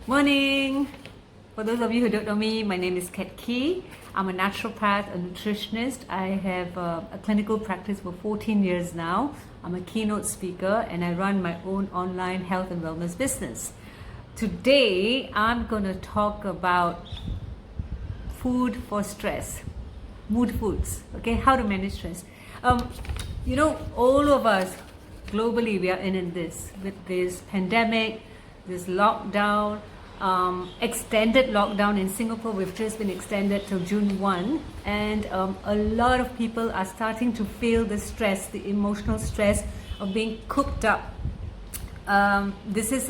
Morning! For those of you who don't know me, my name is Ketki. I'm a naturopath, a nutritionist. I have a clinical practice for 14 years now. I'm a keynote speaker and I run my own online health and wellness business. Today, I'm going to talk about food for stress, mood foods, okay, how to manage stress. All of us globally, we are in this with this pandemic, this lockdown, extended lockdown in Singapore. We've just been extended till June 1, and a lot of people are starting to feel the stress, the emotional stress of being cooped up. This is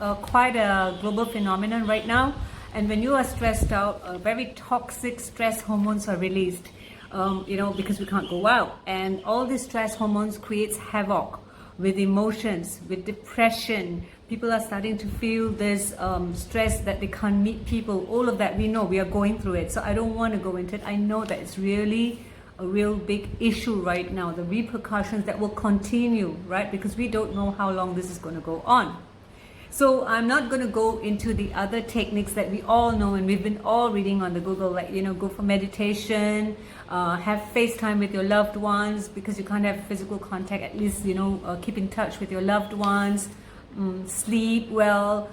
quite a global phenomenon right now, and when you are stressed out, very toxic stress hormones are released, because we can't go out, and all these stress hormones creates havoc with emotions, with depression. People are starting to feel this stress that they can't meet people. All of that, we know, we are going through it. So I don't want to go into it. I know that it's really a real big issue right now, the repercussions that will continue, right? Because we don't know how long this is going to go on. So I'm not going to go into the other techniques that we all know and we've been all reading on the Google, like, go for meditation, have FaceTime with your loved ones, because you can't have physical contact, at least, keep in touch with your loved ones, sleep well,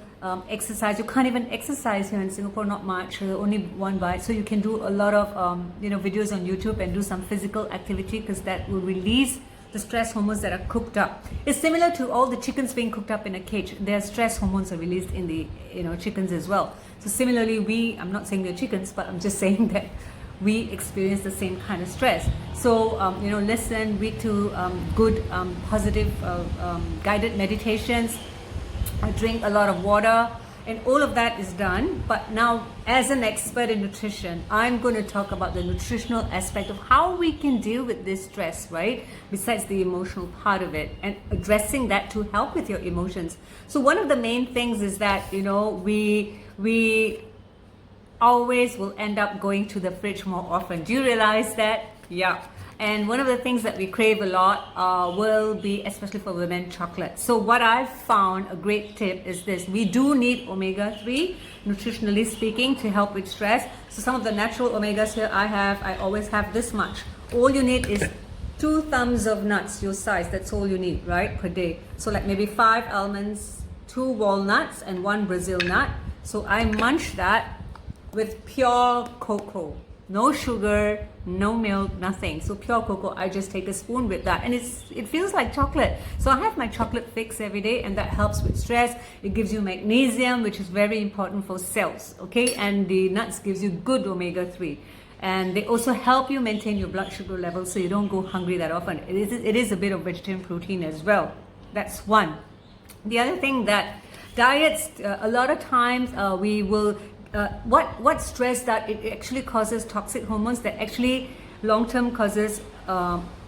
exercise. You can't even exercise here in Singapore, not much, only one bite. So you can do a lot of, videos on YouTube and do some physical activity, because that will release the stress hormones that are cooked up. It's similar to all the chickens being cooked up in a cage. Their stress hormones are released in the chickens as well. So similarly, I'm not saying they're chickens, but I'm just saying that we experience the same kind of stress. So listen, read to good, positive, guided meditations, drink a lot of water, and all of that is done. But now, as an expert in nutrition, I'm going to talk about the nutritional aspect of how we can deal with this stress, right? Besides the emotional part of it, and addressing that to help with your emotions. So one of the main things is that, we always will end up going to the fridge more often. Do you realize that? Yeah. And one of the things that we crave a lot will be, especially for women, chocolate. So what I've found, a great tip is this. We do need omega-3, nutritionally speaking, to help with stress. So some of the natural omegas here I always have this much. All you need is 2 thumbs of nuts, your size. That's all you need, right, per day. So like maybe 5 almonds, 2 walnuts, and 1 Brazil nut. So I munch that with pure cocoa. No sugar, no milk, nothing. So pure cocoa, I just take a spoon with that, and it feels like chocolate. So I have my chocolate fix every day, and that helps with stress. It gives you magnesium, which is very important for cells, okay? And the nuts gives you good omega-3. And they also help you maintain your blood sugar levels so you don't go hungry that often. It is a bit of vegetarian protein as well. That's one. The other thing that diets, a lot of times we will what stress that it actually causes toxic hormones that actually long-term causes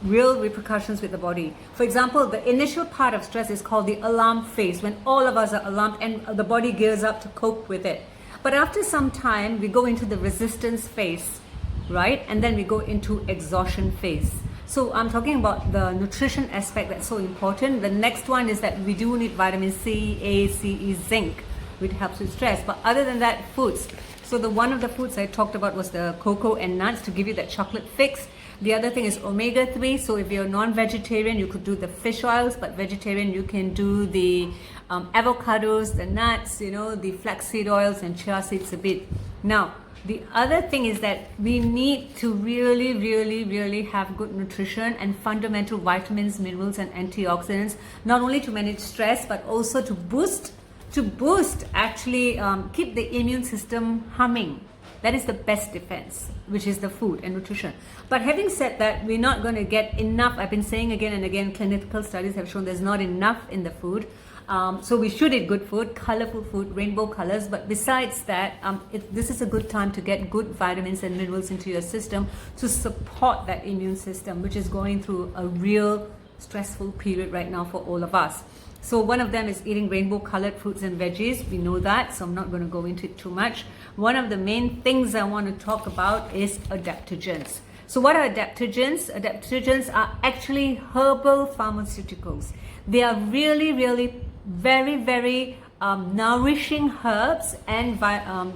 real repercussions with the body. For example, the initial part of stress is called the alarm phase, when all of us are alarmed and the body gears up to cope with it. But after some time, we go into the resistance phase, right? And then we go into exhaustion phase. So I'm talking about the nutrition aspect that's so important. The next one is that we do need vitamin C, A, C, E, zinc, which helps with stress. But other than that, foods. So one of the foods I talked about was the cocoa and nuts to give you that chocolate fix. The other thing is omega-3. So if you're non-vegetarian, you could do the fish oils, but vegetarian, you can do the avocados, the nuts, the flaxseed oils and chia seeds a bit. Now, the other thing is that we need to really, really, really have good nutrition and fundamental vitamins, minerals, and antioxidants, not only to manage stress, but also to boost, actually keep the immune system humming. That is the best defense, which is the food and nutrition. But having said that, we're not going to get enough. I've been saying again and again, clinical studies have shown there's not enough in the food. So we should eat good food, colorful food, rainbow colors. But besides that, this is a good time to get good vitamins and minerals into your system to support that immune system, which is going through a real stressful period right now for all of us. So one of them is eating rainbow colored fruits and veggies. We know that, so I'm not going to go into it too much. One of the main things I want to talk about is adaptogens. So what are adaptogens? Adaptogens are actually herbal pharmaceuticals. They are really, really very, very nourishing herbs and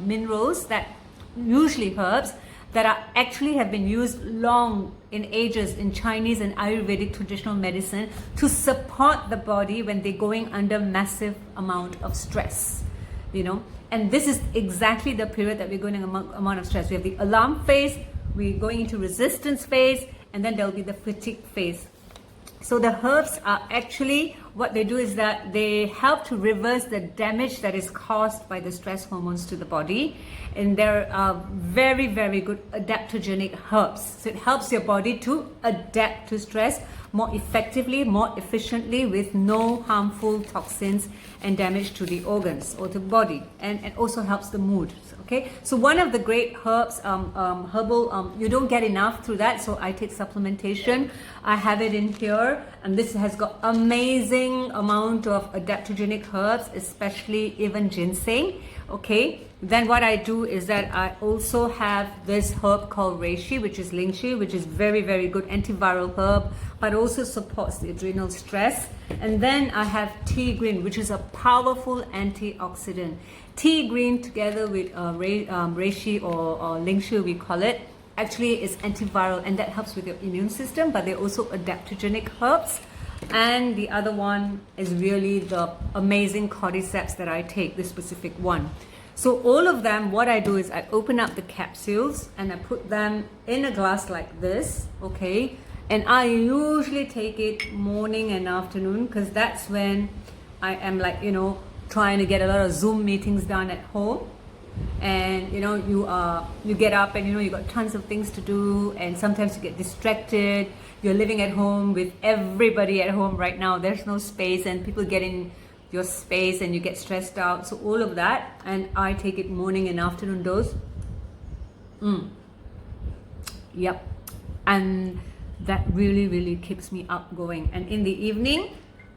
minerals, that usually herbs that are actually have been used long in ages in Chinese and Ayurvedic traditional medicine to support the body when they're going under massive amount of stress, you know. And this is exactly the period that we're going in amount of stress. We have the alarm phase, we're going into resistance phase, and then there'll be the fatigue phase. So the herbs are actually, what they do is that they help to reverse the damage that is caused by the stress hormones to the body. And they're very, very good adaptogenic herbs. So it helps your body to adapt to stress more effectively, more efficiently, with no harmful toxins and damage to the organs or the body. And it also helps the mood. Okay, so one of the great herbs, herbal, you don't get enough through that, so I take supplementation. I have it in here, and this has got amazing amount of adaptogenic herbs, especially even ginseng. Okay, then what I do is that I also have this herb called reishi, which is lingshi, which is very, very good antiviral herb, but also supports the adrenal stress. And then I have tea green, which is a powerful antioxidant. Tea green together with reishi or lingshi, we call it, actually is antiviral, and that helps with your immune system, but they're also adaptogenic herbs. And the other one is really the amazing cordyceps that I take, this specific one. So all of them, what I do is I open up the capsules and I put them in a glass like this, okay? And I usually take it morning and afternoon, because that's when I am, like, you know, trying to get a lot of Zoom meetings done at home. And you know, you get up and you know, you got tons of things to do, and sometimes you get distracted. You're living at home with everybody at home right now. There's no space, and people get in your space and you get stressed out. So all of that, and I take it morning and afternoon dose. Yep. And that really, really keeps me up going. And in the evening,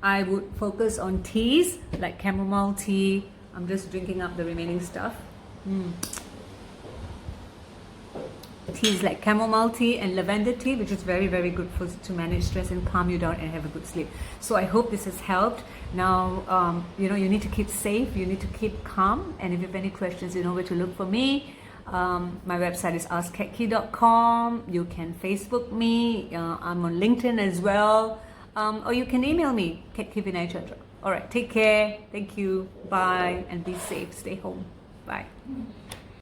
I would focus on teas like chamomile tea. I'm just drinking up the remaining stuff. Teas like chamomile tea and lavender tea, which is very, very good to manage stress and calm you down and have a good sleep. So I hope this has helped. Now, you know, you need to keep safe, you need to keep calm, and if you have any questions, you know where to look for me. My website is askketki.com. You can Facebook me. I'm on LinkedIn as well. Or you can email me, Ketki Vinayachandra. All right, take care. Thank you. Bye. And be safe. Stay home. Bye.